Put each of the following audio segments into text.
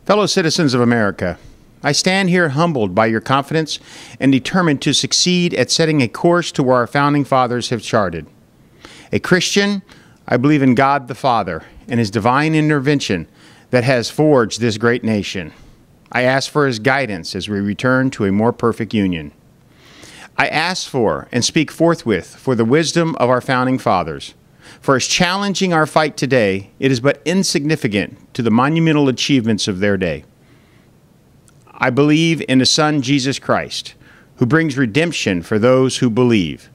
Fellow citizens of America, I stand here humbled by your confidence and determined to succeed at setting a course to where our founding fathers have charted. A Christian, I believe in God the Father and His divine intervention that has forged this great nation. I ask for His guidance as we return to a more perfect union. I ask for and speak forthwith for the wisdom of our founding fathers. For as challenging our fight today, it is but insignificant to the monumental achievements of their day. I believe in the Son, Jesus Christ, who brings redemption for those who believe.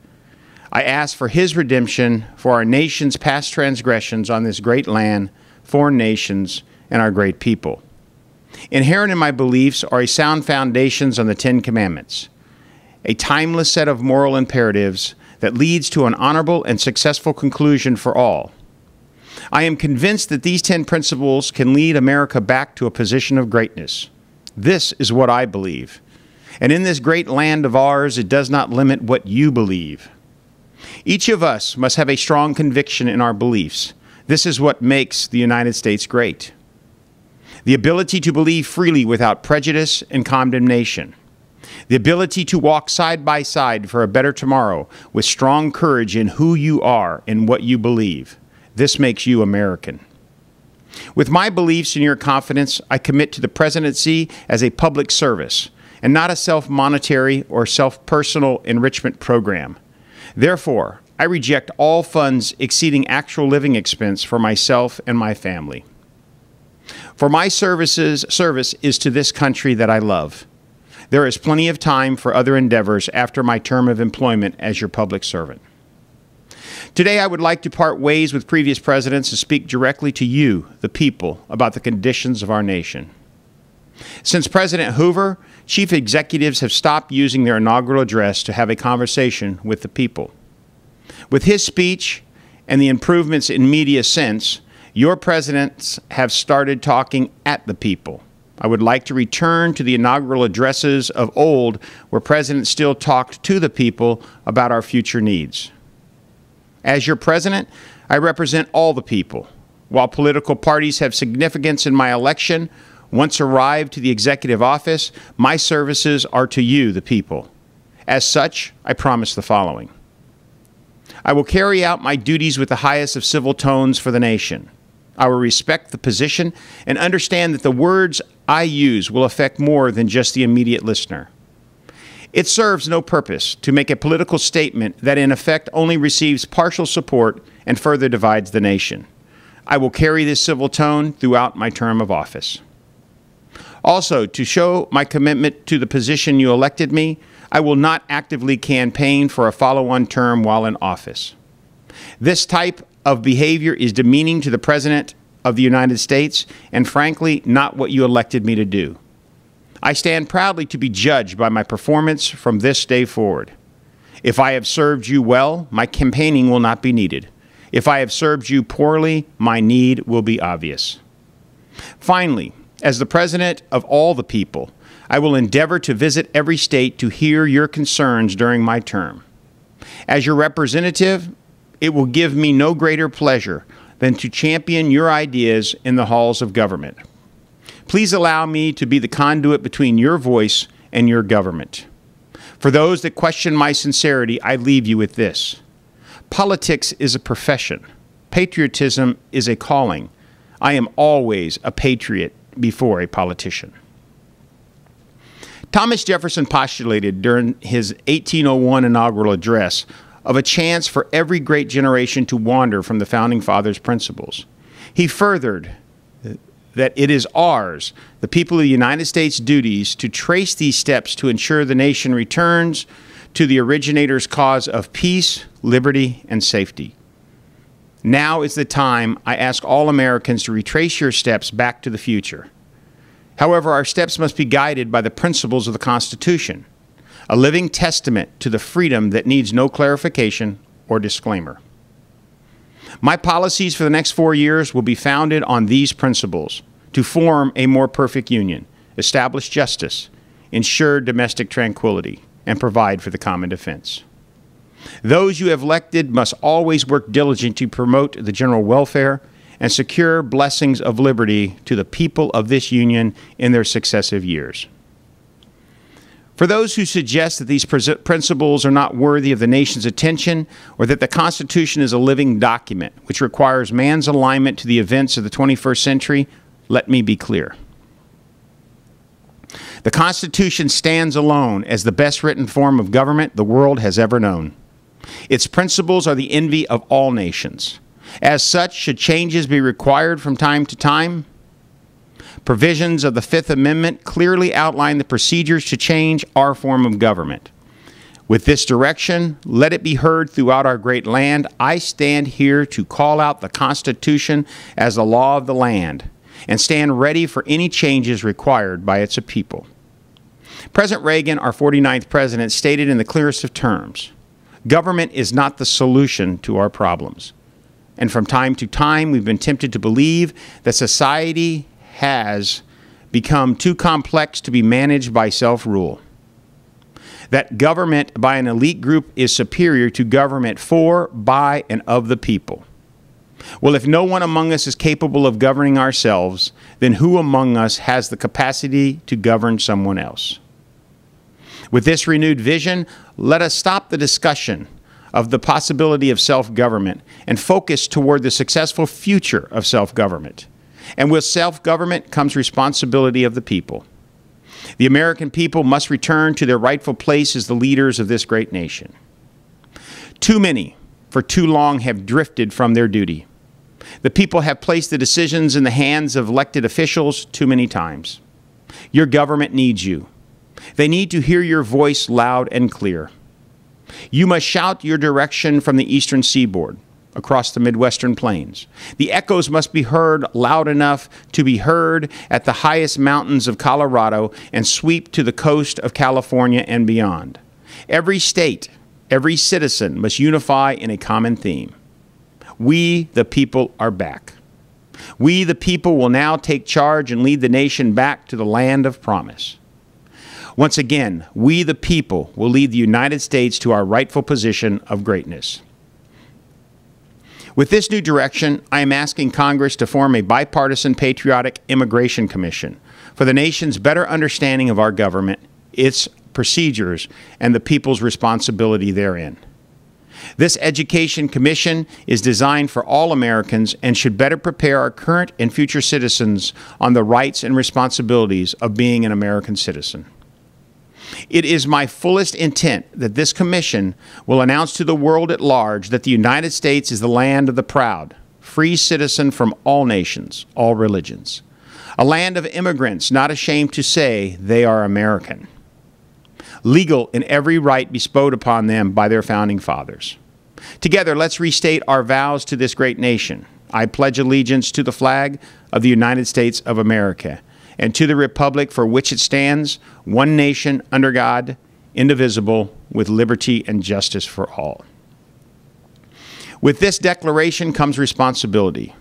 I ask for His redemption for our nation's past transgressions on this great land, foreign nations, and our great people. Inherent in my beliefs are a sound foundations on the Ten Commandments, a timeless set of moral imperatives that leads to an honorable and successful conclusion for all. I am convinced that these 10 principles can lead America back to a position of greatness. This is what I believe. And in this great land of ours, it does not limit what you believe. Each of us must have a strong conviction in our beliefs. This is what makes the United States great. The ability to believe freely without prejudice and condemnation. The ability to walk side by side for a better tomorrow with strong courage in who you are and what you believe. This makes you American. With my beliefs and your confidence, I commit to the presidency as a public service and not a self-monetary or self-personal enrichment program. Therefore, I reject all funds exceeding actual living expense for myself and my family. For my service is to this country that I love. There is plenty of time for other endeavors after my term of employment as your public servant. Today, I would like to part ways with previous presidents and speak directly to you, the people, about the conditions of our nation. Since President Hoover, chief executives have stopped using their inaugural address to have a conversation with the people. With his speech and the improvements in media since, your presidents have started talking at the people. I would like to return to the inaugural addresses of old where presidents still talked to the people about our future needs. As your president, I represent all the people. While political parties have significance in my election, once arrived to the executive office, my services are to you, the people. As such, I promise the following. I will carry out my duties with the highest of civil tones for the nation. I will respect the position and understand that the words I use will affect more than just the immediate listener. It serves no purpose to make a political statement that in effect only receives partial support and further divides the nation. I will carry this civil tone throughout my term of office. Also, to show my commitment to the position you elected me, I will not actively campaign for a follow-on term while in office. This type of behavior is demeaning to the President of the United States and, frankly, not what you elected me to do. I stand proudly to be judged by my performance from this day forward. If I have served you well, my campaigning will not be needed. If I have served you poorly, my need will be obvious. Finally, as the President of all the people, I will endeavor to visit every state to hear your concerns during my term. As your representative, it will give me no greater pleasure than to champion your ideas in the halls of government. Please allow me to be the conduit between your voice and your government. For those that question my sincerity, I leave you with this. Politics is a profession. Patriotism is a calling. I am always a patriot before a politician. Thomas Jefferson postulated during his 1801 inaugural address of a chance for every great generation to wander from the Founding Fathers' principles. He furthered that it is ours, the people of the United States' duties, to trace these steps to ensure the nation returns to the originator's cause of peace, liberty, and safety. Now is the time I ask all Americans to retrace your steps back to the future. However, our steps must be guided by the principles of the Constitution, a living testament to the freedom that needs no clarification or disclaimer. My policies for the next 4 years will be founded on these principles to form a more perfect union, establish justice, ensure domestic tranquility, and provide for the common defense. Those you have elected must always work diligently to promote the general welfare and secure blessings of liberty to the people of this union in their successive years. For those who suggest that these principles are not worthy of the nation's attention, or that the Constitution is a living document which requires man's alignment to the events of the 21st century, let me be clear. The Constitution stands alone as the best written form of government the world has ever known. Its principles are the envy of all nations. As such, should changes be required from time to time? Provisions of the Fifth Amendment clearly outline the procedures to change our form of government. With this direction, let it be heard throughout our great land, I stand here to call out the Constitution as the law of the land and stand ready for any changes required by its people. President Reagan, our 49th president, stated in the clearest of terms, government is not the solution to our problems. And from time to time, we've been tempted to believe that society has become too complex to be managed by self-rule. That government by an elite group is superior to government for, by, and of the people. Well, if no one among us is capable of governing ourselves, then who among us has the capacity to govern someone else? With this renewed vision, let us stop the discussion of the possibility of self-government and focus toward the successful future of self-government. And with self-government comes responsibility of the people. The American people must return to their rightful place as the leaders of this great nation. Too many, for too long, have drifted from their duty. The people have placed the decisions in the hands of elected officials too many times. Your government needs you. They need to hear your voice loud and clear. You must shout your direction from the eastern seaboard, across the Midwestern plains. The echoes must be heard loud enough to be heard at the highest mountains of Colorado and sweep to the coast of California and beyond. Every state, every citizen must unify in a common theme. We, the people, are back. We, the people, will now take charge and lead the nation back to the land of promise. Once again, we, the people, will lead the United States to our rightful position of greatness. With this new direction, I am asking Congress to form a bipartisan patriotic immigration commission for the nation's better understanding of our government, its procedures, and the people's responsibility therein. This education commission is designed for all Americans and should better prepare our current and future citizens on the rights and responsibilities of being an American citizen. It is my fullest intent that this commission will announce to the world at large that the United States is the land of the proud, free citizen from all nations, all religions. A land of immigrants not ashamed to say they are American. Legal in every right bestowed upon them by their founding fathers. Together, let's restate our vows to this great nation. I pledge allegiance to the flag of the United States of America and to the republic for which it stands, one nation under God, indivisible, with liberty and justice for all. With this declaration comes responsibility.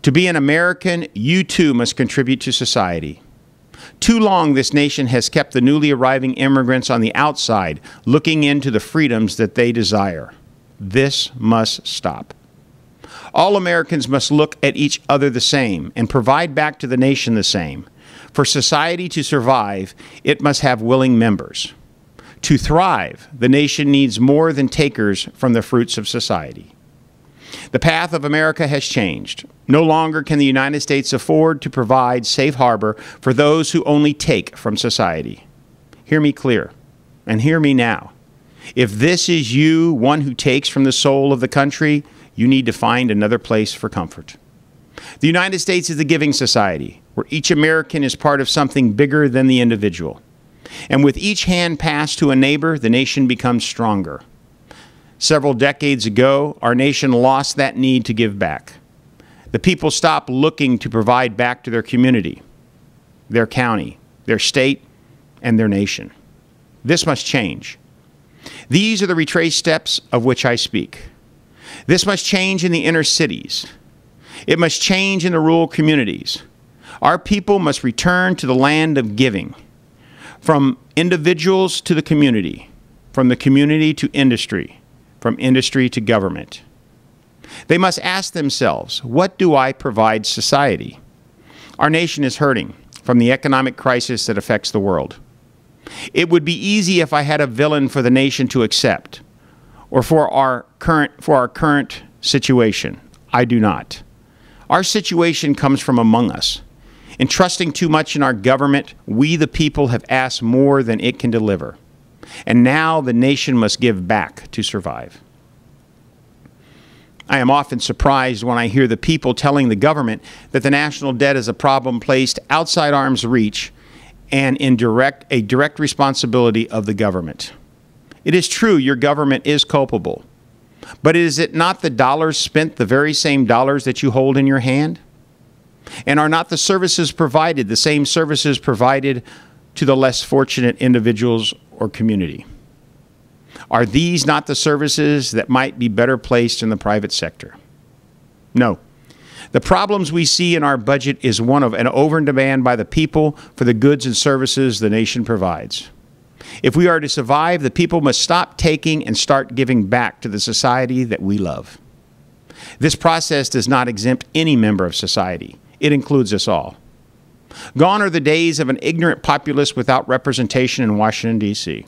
To be an American, you too must contribute to society. Too long this nation has kept the newly arriving immigrants on the outside, looking into the freedoms that they desire. This must stop. All Americans must look at each other the same and provide back to the nation the same. For society to survive, it must have willing members. To thrive, the nation needs more than takers from the fruits of society. The path of America has changed. No longer can the United States afford to provide safe harbor for those who only take from society. Hear me clear, and hear me now. If this is you, one who takes from the soul of the country, you need to find another place for comfort. The United States is the giving society, where each American is part of something bigger than the individual. And with each hand passed to a neighbor, the nation becomes stronger. Several decades ago, our nation lost that need to give back. The people stopped looking to provide back to their community, their county, their state, and their nation. This must change. These are the retraced steps of which I speak. This must change in the inner cities. It must change in the rural communities. Our people must return to the land of giving, from individuals to the community, from the community to industry, from industry to government. They must ask themselves, what do I provide society? Our nation is hurting from the economic crisis that affects the world. It would be easy if I had a villain for the nation to accept, or for our current situation. I do not. Our situation comes from among us. In trusting too much in our government, we the people have asked more than it can deliver. And now the nation must give back to survive. I am often surprised when I hear the people telling the government that the national debt is a problem placed outside arm's reach and a direct responsibility of the government. It is true your government is culpable, but is it not the dollars spent, the very same dollars that you hold in your hand? And are not the services provided the same services provided to the less fortunate individuals or community? Are these not the services that might be better placed in the private sector? No. The problems we see in our budget is one of an over-demand by the people for the goods and services the nation provides. If we are to survive, the people must stop taking and start giving back to the society that we love. This process does not exempt any member of society. It includes us all. Gone are the days of an ignorant populace without representation in Washington, D.C.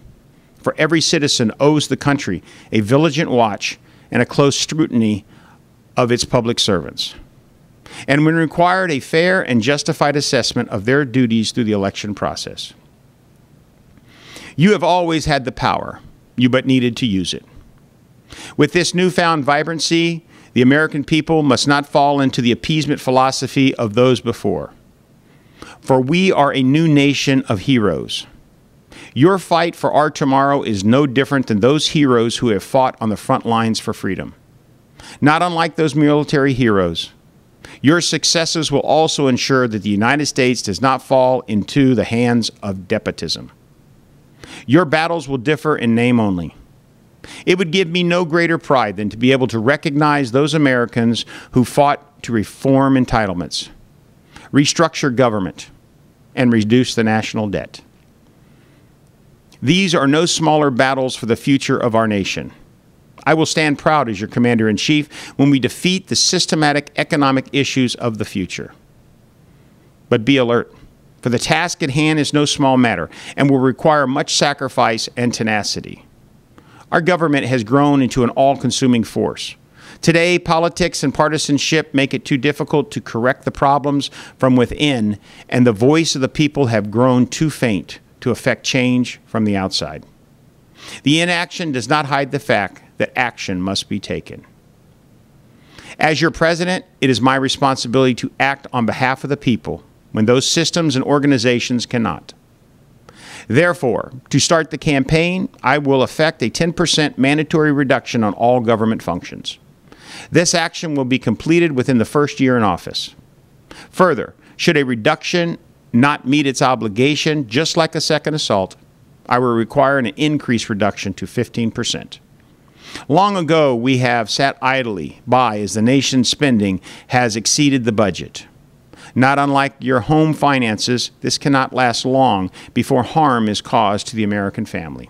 For every citizen owes the country a vigilant watch and a close scrutiny of its public servants, and when required, a fair and justified assessment of their duties through the election process. You have always had the power, you but needed to use it. With this newfound vibrancy, the American people must not fall into the appeasement philosophy of those before. For we are a new nation of heroes. Your fight for our tomorrow is no different than those heroes who have fought on the front lines for freedom. Not unlike those military heroes, your successes will also ensure that the United States does not fall into the hands of despotism. Your battles will differ in name only. It would give me no greater pride than to be able to recognize those Americans who fought to reform entitlements, restructure government, and reduce the national debt. These are no smaller battles for the future of our nation. I will stand proud as your Commander-in-Chief when we defeat the systematic economic issues of the future. But be alert, for the task at hand is no small matter and will require much sacrifice and tenacity. Our government has grown into an all-consuming force. Today, politics and partisanship make it too difficult to correct the problems from within, and the voice of the people have grown too faint to effect change from the outside. The inaction does not hide the fact that action must be taken. As your president, it is my responsibility to act on behalf of the people when those systems and organizations cannot. Therefore, to start the campaign, I will effect a 10% mandatory reduction on all government functions. This action will be completed within the first year in office. Further, should a reduction not meet its obligation, just like a second assault, I will require an increased reduction to 15%. Long ago, we have sat idly by as the nation's spending has exceeded the budget. Not unlike your home finances, this cannot last long before harm is caused to the American family.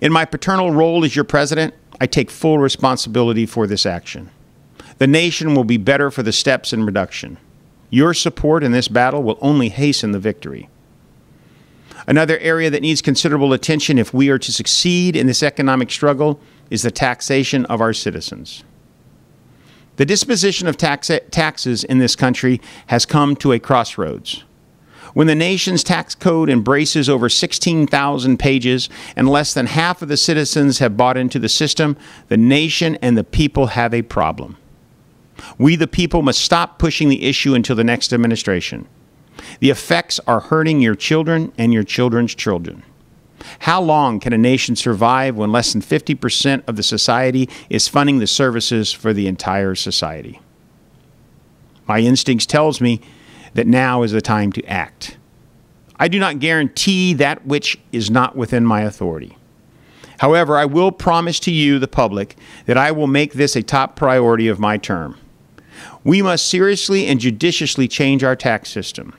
In my paternal role as your president, I take full responsibility for this action. The nation will be better for the steps in reduction. Your support in this battle will only hasten the victory. Another area that needs considerable attention if we are to succeed in this economic struggle is the taxation of our citizens. The disposition of taxes in this country has come to a crossroads. When the nation's tax code embraces over 16,000 pages and less than half of the citizens have bought into the system, the nation and the people have a problem. We, the people, must stop pushing the issue until the next administration. The effects are hurting your children and your children's children. How long can a nation survive when less than 50% of the society is funding the services for the entire society? My instincts tells me that now is the time to act. I do not guarantee that which is not within my authority. However, I will promise to you, the public, that I will make this a top priority of my term. We must seriously and judiciously change our tax system.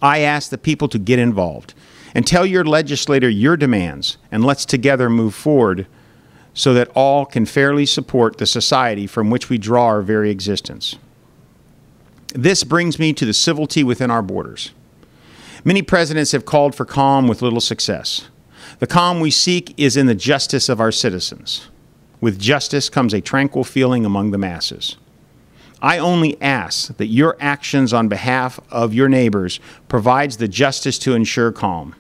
I ask the people to get involved and tell your legislator your demands, and let's together move forward so that all can fairly support the society from which we draw our very existence. This brings me to the civility within our borders. Many presidents have called for calm with little success. The calm we seek is in the justice of our citizens. With justice comes a tranquil feeling among the masses. I only ask that your actions on behalf of your neighbors provides the justice to ensure calm.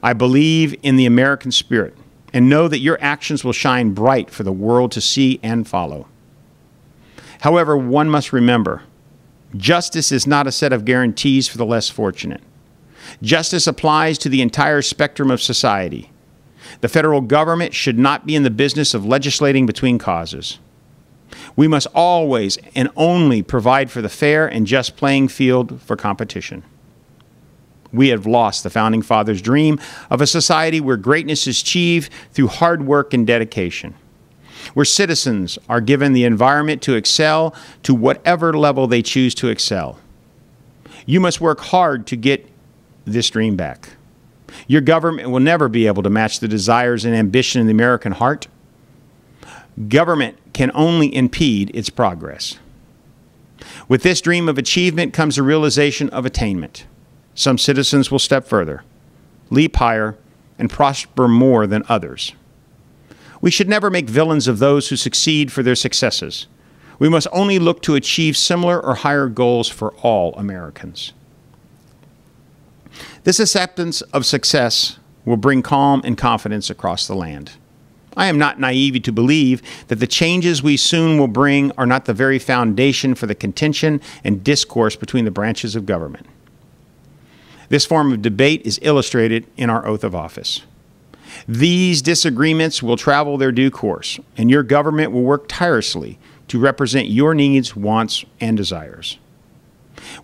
I believe in the American spirit and know that your actions will shine bright for the world to see and follow. However, one must remember, justice is not a set of guarantees for the less fortunate. Justice applies to the entire spectrum of society. The federal government should not be in the business of legislating between causes. We must always and only provide for the fair and just playing field for competition. We have lost the Founding Fathers' dream of a society where greatness is achieved through hard work and dedication, where citizens are given the environment to excel to whatever level they choose to excel. You must work hard to get this dream back. Your government will never be able to match the desires and ambition in the American heart. Government can only impede its progress. With this dream of achievement comes the realization of attainment. Some citizens will step further, leap higher, and prosper more than others. We should never make villains of those who succeed for their successes. We must only look to achieve similar or higher goals for all Americans. This acceptance of success will bring calm and confidence across the land. I am not naive to believe that the changes we soon will bring are not the very foundation for the contention and discourse between the branches of government. This form of debate is illustrated in our oath of office. These disagreements will travel their due course, and your government will work tirelessly to represent your needs, wants, and desires.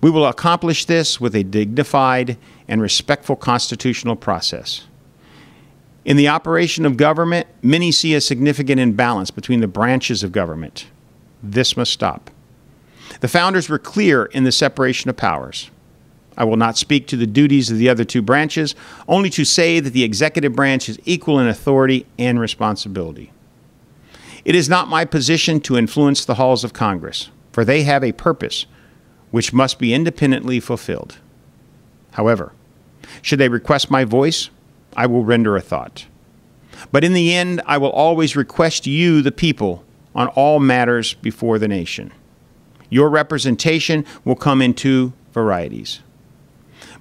We will accomplish this with a dignified and respectful constitutional process. In the operation of government, many see a significant imbalance between the branches of government. This must stop. The founders were clear in the separation of powers. I will not speak to the duties of the other two branches, only to say that the executive branch is equal in authority and responsibility. It is not my position to influence the halls of Congress, for they have a purpose which must be independently fulfilled. However, should they request my voice, I will render a thought. But in the end, I will always request you, the people, on all matters before the nation. Your representation will come in two varieties: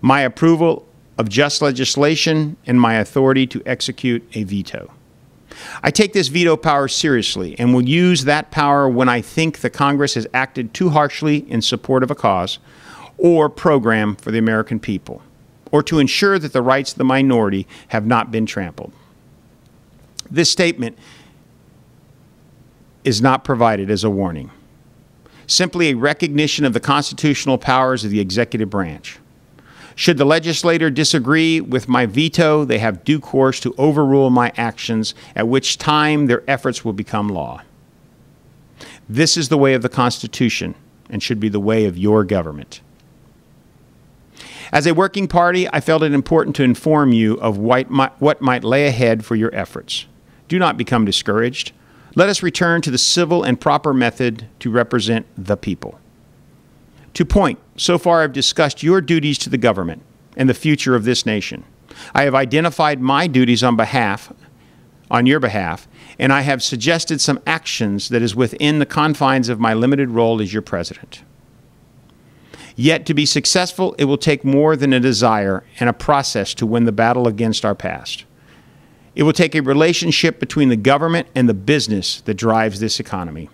my approval of just legislation and my authority to execute a veto. I take this veto power seriously and will use that power when I think the Congress has acted too harshly in support of a cause or program for the American people, or to ensure that the rights of the minority have not been trampled. This statement is not provided as a warning, simply a recognition of the constitutional powers of the executive branch. Should the legislator disagree with my veto, they have due course to overrule my actions, at which time their efforts will become law. This is the way of the Constitution and should be the way of your government. As a working party, I felt it important to inform you of what might lay ahead for your efforts. Do not become discouraged. Let us return to the civil and proper method to represent the people. To point, so far I've discussed your duties to the government and the future of this nation. I have identified my duties on your behalf, and I have suggested some actions that is within the confines of my limited role as your president. Yet to be successful, it will take more than a desire and a process to win the battle against our past. It will take a relationship between the government and the business that drives this economy.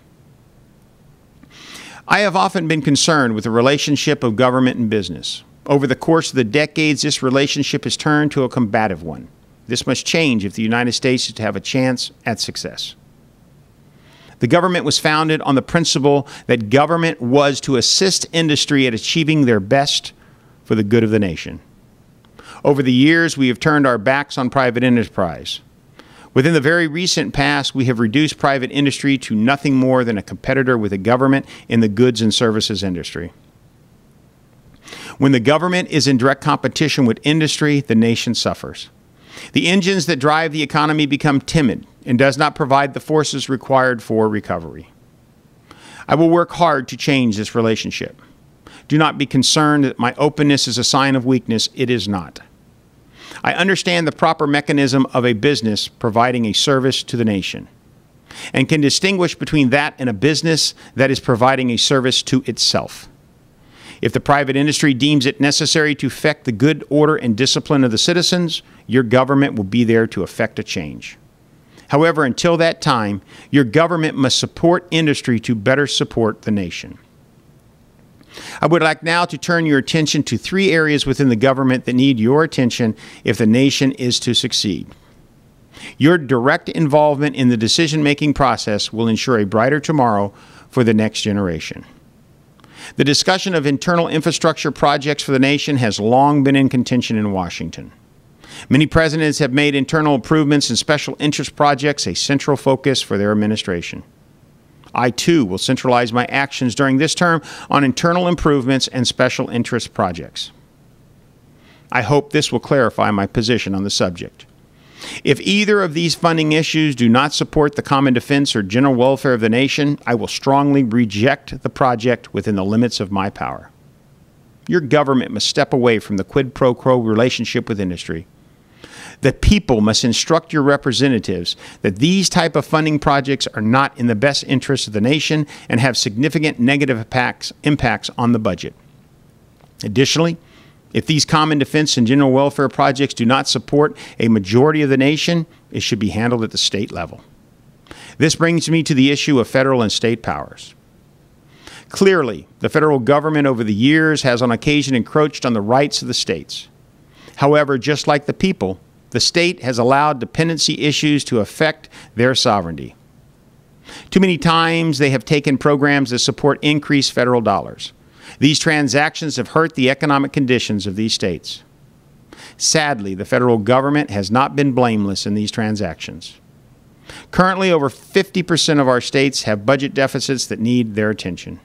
I have often been concerned with the relationship of government and business. Over the course of the decades, this relationship has turned to a combative one. This must change if the United States is to have a chance at success. The government was founded on the principle that government was to assist industry at achieving their best for the good of the nation. Over the years, we have turned our backs on private enterprise. Within the very recent past, we have reduced private industry to nothing more than a competitor with the government in the goods and services industry. When the government is in direct competition with industry, the nation suffers. The engines that drive the economy become timid, and does not provide the forces required for recovery. I will work hard to change this relationship. Do not be concerned that my openness is a sign of weakness. It is not. I understand the proper mechanism of a business providing a service to the nation, and can distinguish between that and a business that is providing a service to itself. If the private industry deems it necessary to effect the good order and discipline of the citizens, your government will be there to effect a change. However, until that time, your government must support industry to better support the nation. I would like now to turn your attention to 3 areas within the government that need your attention if the nation is to succeed. Your direct involvement in the decision-making process will ensure a brighter tomorrow for the next generation. The discussion of internal infrastructure projects for the nation has long been in contention in Washington. Many presidents have made internal improvements and special interest projects a central focus for their administration. I, too, will centralize my actions during this term on internal improvements and special interest projects. I hope this will clarify my position on the subject. If either of these funding issues do not support the common defense or general welfare of the nation, I will strongly reject the project within the limits of my power. Your government must step away from the quid pro quo relationship with industry. The people must instruct your representatives that these type of funding projects are not in the best interest of the nation and have significant negative impacts on the budget. Additionally, if these common defense and general welfare projects do not support a majority of the nation, it should be handled at the state level. This brings me to the issue of federal and state powers. Clearly, the federal government over the years has on occasion encroached on the rights of the states. However, just like the people, the state has allowed dependency issues to affect their sovereignty. Too many times they have taken programs that support increased federal dollars. These transactions have hurt the economic conditions of these states. Sadly, the federal government has not been blameless in these transactions. Currently, over 50% of our states have budget deficits that need their attention.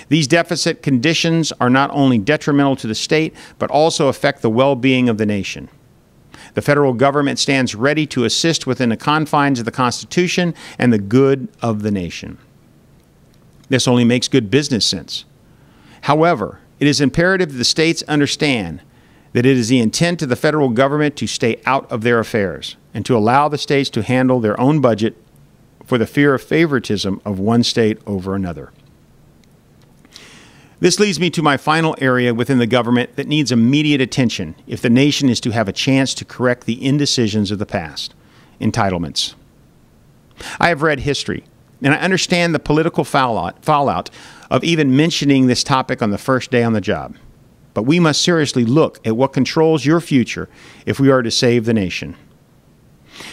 These deficit conditions are not only detrimental to the state, but also affect the well-being of the nation. The federal government stands ready to assist within the confines of the Constitution and the good of the nation. This only makes good business sense. However, it is imperative that the states understand that it is the intent of the federal government to stay out of their affairs and to allow the states to handle their own budget for the fear of favoritism of one state over another. This leads me to my final area within the government that needs immediate attention if the nation is to have a chance to correct the indecisions of the past: entitlements. I have read history, and I understand the political fallout of even mentioning this topic on the first day on the job. But we must seriously look at what controls your future if we are to save the nation.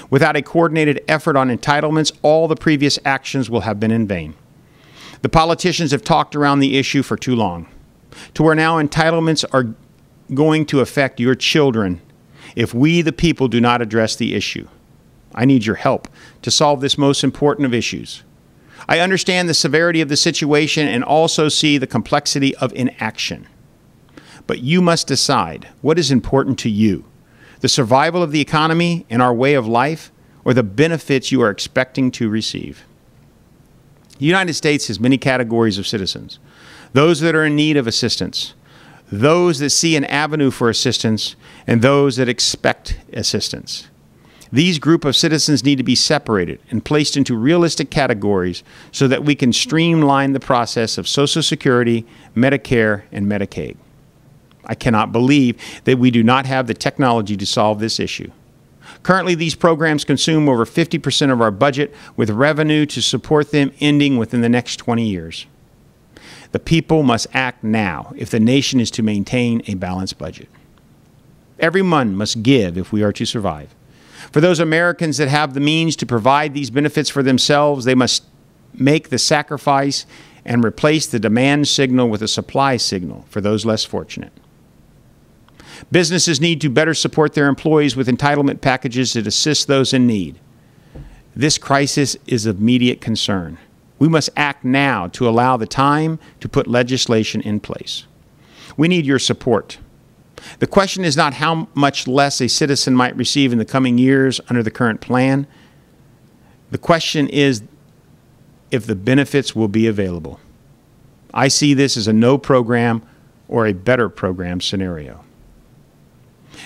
Without a coordinated effort on entitlements, all the previous actions will have been in vain. The politicians have talked around the issue for too long, to where now entitlements are going to affect your children if we, the people, do not address the issue. I need your help to solve this most important of issues. I understand the severity of the situation and also see the complexity of inaction. But you must decide what is important to you: the survival of the economy and our way of life, or the benefits you are expecting to receive. The United States has many categories of citizens: those that are in need of assistance, those that see an avenue for assistance, and those that expect assistance. These group of citizens need to be separated and placed into realistic categories so that we can streamline the process of Social Security, Medicare, and Medicaid. I cannot believe that we do not have the technology to solve this issue. Currently, these programs consume over 50% of our budget, with revenue to support them ending within the next 20 years. The people must act now if the nation is to maintain a balanced budget. Everyone must give if we are to survive. For those Americans that have the means to provide these benefits for themselves, they must make the sacrifice and replace the demand signal with a supply signal for those less fortunate. Businesses need to better support their employees with entitlement packages that assist those in need. This crisis is of immediate concern. We must act now to allow the time to put legislation in place. We need your support. The question is not how much less a citizen might receive in the coming years under the current plan. The question is if the benefits will be available. I see this as a no program or a better program scenario.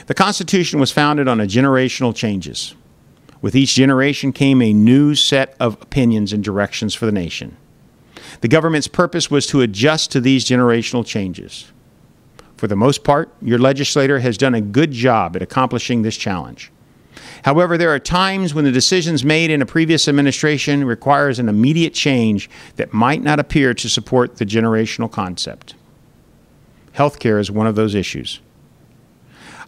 The Constitution was founded on generational changes. With each generation came a new set of opinions and directions for the nation. The government's purpose was to adjust to these generational changes. For the most part, your legislator has done a good job at accomplishing this challenge. However, there are times when the decisions made in a previous administration requires an immediate change that might not appear to support the generational concept. Healthcare is one of those issues.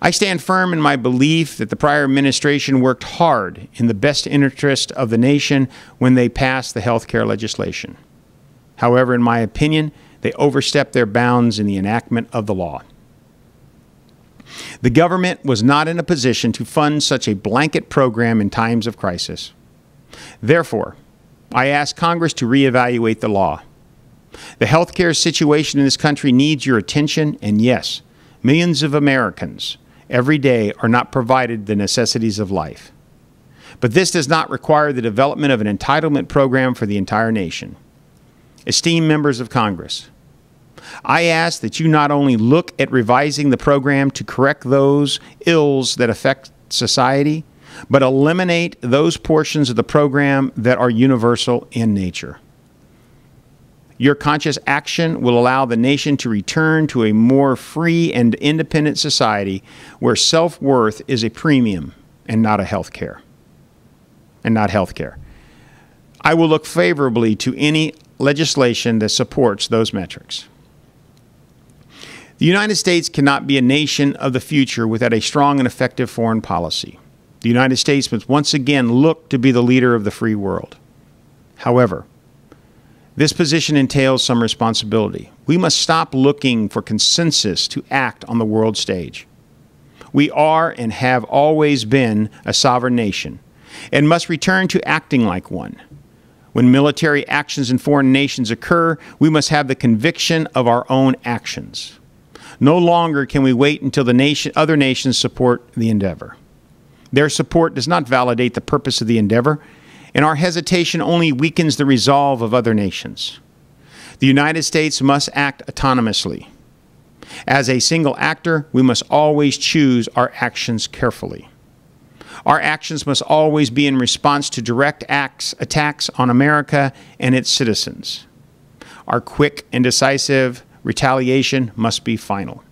I stand firm in my belief that the prior administration worked hard in the best interest of the nation when they passed the healthcare legislation. However, in my opinion, they overstepped their bounds in the enactment of the law. The government was not in a position to fund such a blanket program in times of crisis. Therefore, I ask Congress to reevaluate the law. The healthcare situation in this country needs your attention, and yes, millions of Americans every day are not provided the necessities of life. But this does not require the development of an entitlement program for the entire nation. Esteemed members of Congress, I ask that you not only look at revising the program to correct those ills that affect society, but eliminate those portions of the program that are universal in nature. Your conscious action will allow the nation to return to a more free and independent society where self-worth is a premium and not healthcare. I will look favorably to any legislation that supports those metrics. The United States cannot be a nation of the future without a strong and effective foreign policy. The United States must once again look to be the leader of the free world. However, this position entails some responsibility. We must stop looking for consensus to act on the world stage. We are and have always been a sovereign nation and must return to acting like one. When military actions in foreign nations occur, we must have the conviction of our own actions. No longer can we wait until other nations support the endeavor. Their support does not validate the purpose of the endeavor, and our hesitation only weakens the resolve of other nations. The United States must act autonomously. As a single actor, we must always choose our actions carefully. Our actions must always be in response to direct attacks on America and its citizens. Our quick and decisive retaliation must be final.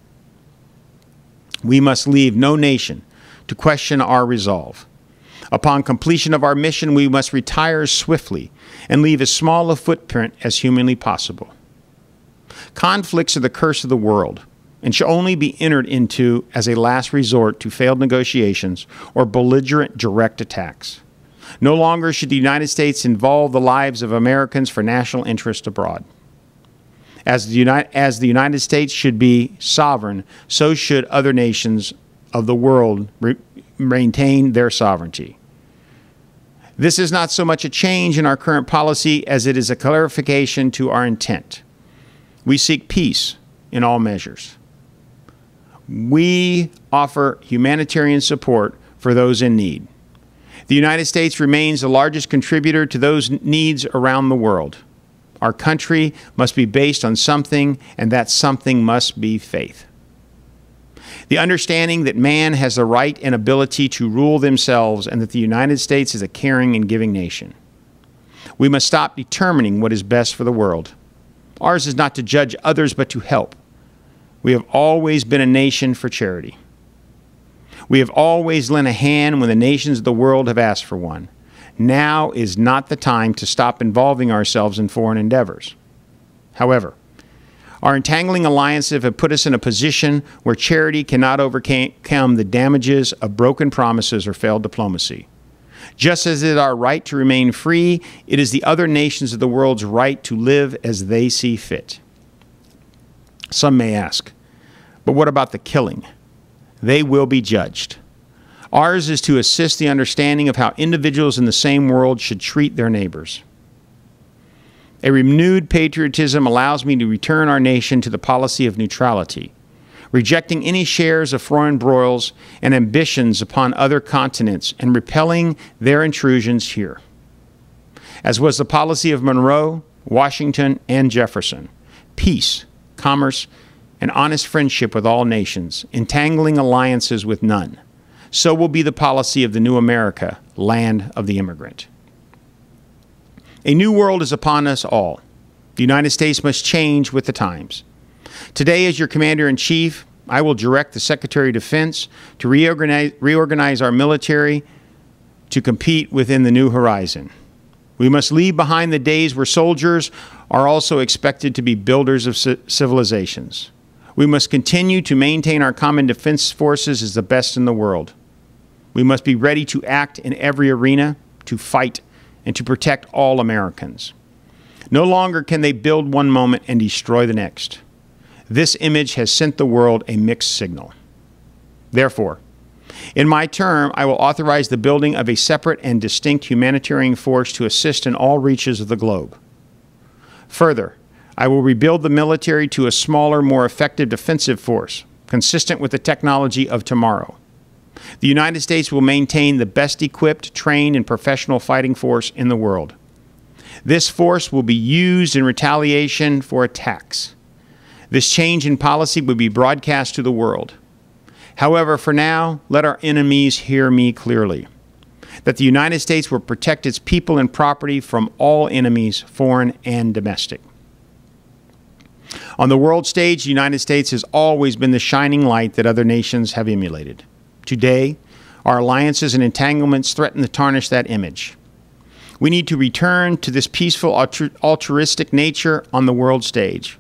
We must leave no nation to question our resolve. Upon completion of our mission, we must retire swiftly and leave as small a footprint as humanly possible. Conflicts are the curse of the world and should only be entered into as a last resort to failed negotiations or belligerent direct attacks. No longer should the United States involve the lives of Americans for national interest abroad. As the United States should be sovereign, so should other nations of the world maintain their sovereignty. This is not so much a change in our current policy as it is a clarification to our intent. We seek peace in all measures. We offer humanitarian support for those in need. The United States remains the largest contributor to those needs around the world. Our country must be based on something, and that something must be faith. The understanding that man has the right and ability to rule themselves and that the United States is a caring and giving nation. We must stop determining what is best for the world. Ours is not to judge others, but to help. We have always been a nation for charity. We have always lent a hand when the nations of the world have asked for one. Now is not the time to stop involving ourselves in foreign endeavors. However, our entangling alliances have put us in a position where charity cannot overcome the damages of broken promises or failed diplomacy. Just as it is our right to remain free, it is the other nations of the world's right to live as they see fit. Some may ask, but what about the killing? They will be judged. Ours is to assist the understanding of how individuals in the same world should treat their neighbors. A renewed patriotism allows me to return our nation to the policy of neutrality, rejecting any shares of foreign broils and ambitions upon other continents and repelling their intrusions here. as was the policy of Monroe, Washington, and Jefferson. Peace, commerce, and honest friendship with all nations, entangling alliances with none. So will be the policy of the new America, land of the immigrant. A new world is upon us all. The United States must change with the times. Today, as your Commander-in-Chief, I will direct the Secretary of Defense to reorganize our military to compete within the new horizon. We must leave behind the days where soldiers are also expected to be builders of civilizations. We must continue to maintain our common defense forces as the best in the world. We must be ready to act in every arena, to fight, and to protect all Americans. No longer can they build one moment and destroy the next. This image has sent the world a mixed signal. Therefore, in my term, I will authorize the building of a separate and distinct humanitarian force to assist in all reaches of the globe. Further, I will rebuild the military to a smaller, more effective defensive force, consistent with the technology of tomorrow. The United States will maintain the best equipped, trained, and professional fighting force in the world. This force will be used in retaliation for attacks. This change in policy will be broadcast to the world. However, for now, let our enemies hear me clearly, that the United States will protect its people and property from all enemies, foreign and domestic. On the world stage, the United States has always been the shining light that other nations have emulated. Today, our alliances and entanglements threaten to tarnish that image. We need to return to this peaceful, altruistic nature on the world stage.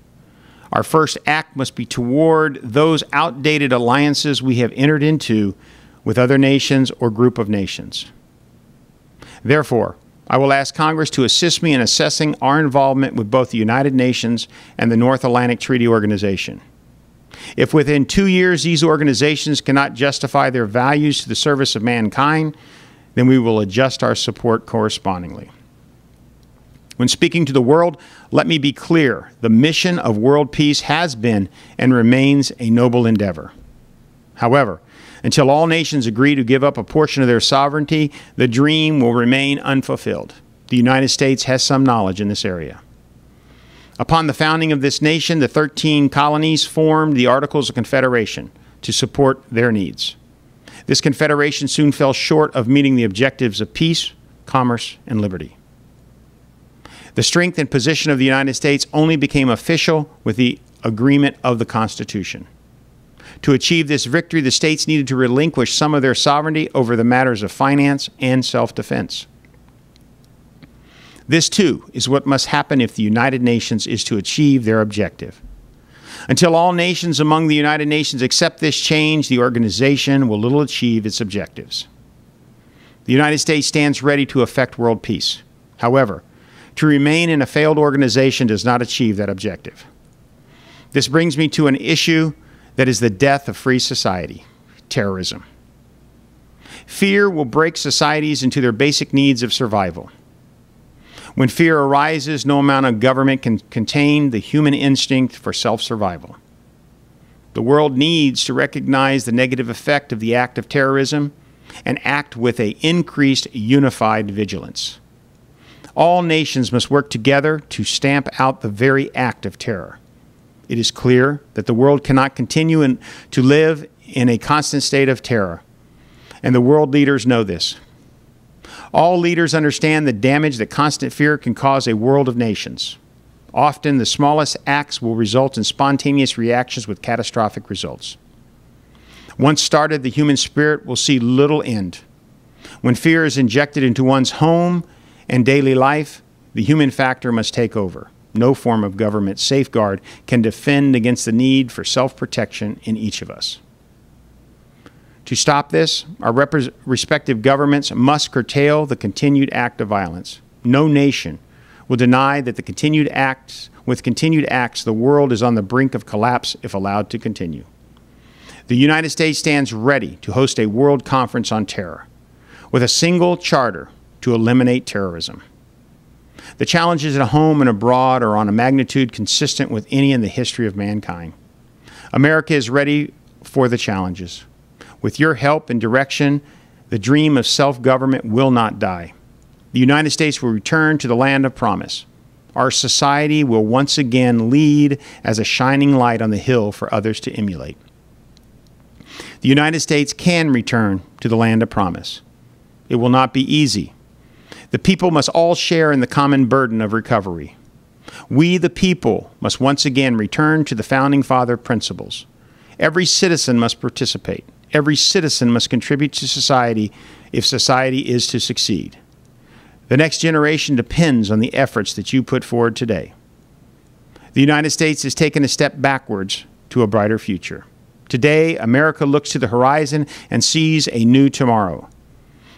Our first act must be toward those outdated alliances we have entered into with other nations or group of nations. Therefore, I will ask Congress to assist me in assessing our involvement with both the United Nations and the North Atlantic Treaty Organization. If within 2 years these organizations cannot justify their values to the service of mankind, then we will adjust our support correspondingly. When speaking to the world, let me be clear. The mission of world peace has been and remains a noble endeavor. However, until all nations agree to give up a portion of their sovereignty, the dream will remain unfulfilled. The United States has some knowledge in this area. Upon the founding of this nation, the 13 colonies formed the Articles of Confederation to support their needs. This confederation soon fell short of meeting the objectives of peace, commerce, and liberty. The strength and position of the United States only became official with the agreement of the Constitution. To achieve this victory, the states needed to relinquish some of their sovereignty over the matters of finance and self-defense. This, too, is what must happen if the United Nations is to achieve their objective. Until all nations among the United Nations accept this change, the organization will little achieve its objectives. The United States stands ready to effect world peace. However, to remain in a failed organization does not achieve that objective. This brings me to an issue that is the death of free society: terrorism. Fear will break societies into their basic needs of survival. When fear arises, no amount of government can contain the human instinct for self-survival. The world needs to recognize the negative effect of the act of terrorism and act with an increased unified vigilance. All nations must work together to stamp out the very act of terror. It is clear that the world cannot continue to live in a constant state of terror, and the world leaders know this. All leaders understand the damage that constant fear can cause a world of nations. Often, the smallest acts will result in spontaneous reactions with catastrophic results. Once started, the human spirit will see little end. When fear is injected into one's home and daily life, the human factor must take over. No form of government safeguard can defend against the need for self-protection in each of us. To stop this, our respective governments must curtail the continued act of violence. No nation will deny that with continued acts, the world is on the brink of collapse if allowed to continue. The United States stands ready to host a world conference on terror with a single charter to eliminate terrorism. The challenges at home and abroad are on a magnitude consistent with any in the history of mankind. America is ready for the challenges. With your help and direction, the dream of self-government will not die. The United States will return to the land of promise. Our society will once again lead as a shining light on the hill for others to emulate. The United States can return to the land of promise. It will not be easy. The people must all share in the common burden of recovery. We, the people, must once again return to the Founding Father principles. Every citizen must participate. Every citizen must contribute to society if society is to succeed. The next generation depends on the efforts that you put forward today. The United States has taken a step backwards to a brighter future. Today, America looks to the horizon and sees a new tomorrow.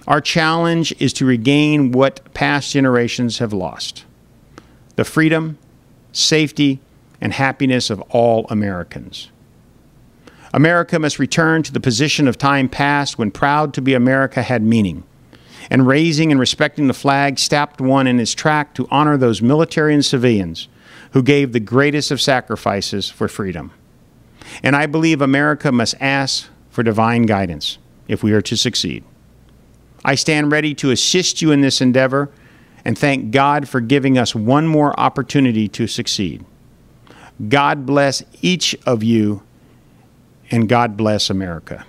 Our challenge is to regain what past generations have lost: the freedom, safety, and happiness of all Americans. America must return to the position of time past when proud to be America had meaning, and raising and respecting the flag stamped one in its track to honor those military and civilians who gave the greatest of sacrifices for freedom. And I believe America must ask for divine guidance if we are to succeed. I stand ready to assist you in this endeavor and thank God for giving us one more opportunity to succeed. God bless each of you, and God bless America.